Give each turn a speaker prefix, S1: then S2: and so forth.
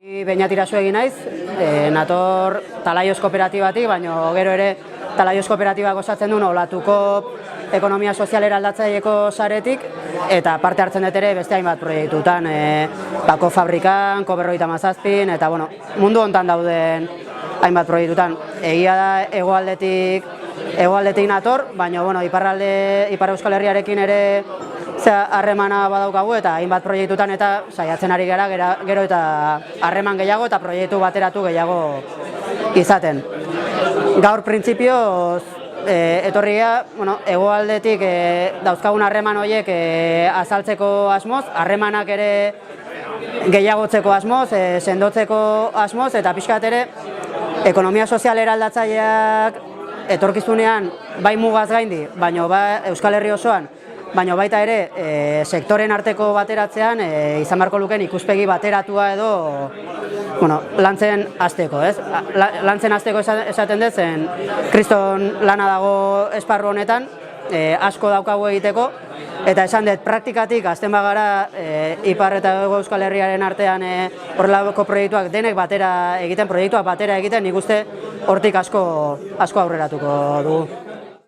S1: Beñatirazu egin naiz, nator Talaios kooperatibatik, baina gero ere Talaios kooperatibak osatzen du olatuko ekonomia sozialera aldatzaileko saretik, eta parte hartzen dut ere beste hainbat proiektutan, bako fabrikan, COP57, eta mundu hontan dauden hainbat proiektutan. Egia da hegoaldetik nator, baina Ipar Euskal Herriarekin ere harremana badaukagu eta hainbat proiektutan eta saiatzen ari gara gero eta harreman gehiago eta proiektu bateratu gehiago izaten. Gaur printzipioz etorria hegoaldetik dauzkagun harreman horiek azaltzeko asmoz, harremanak ere gehiagotzeko asmoz, sendotzeko asmoz eta pixkat ere ekonomia sozial eraldatzaileak etorkizunean bai mugaz gaindi, baina Euskal Herri osoan, baina baita ere sektoren arteko bateratzean izan beharko lukeen ikuspegi bateratua edo lantzen hasteko, ez? Lantzen hasteko esaten dut zen kriston lana dago esparru honetan, asko daukagu egiteko, eta esan dut praktikatik hasten bagara Ipar eta Hego Euskal Herriaren artean horrelako proiektuak denek batera egiten, proiektuak batera egiten, nik uste hortik asko aurreratuko dugu.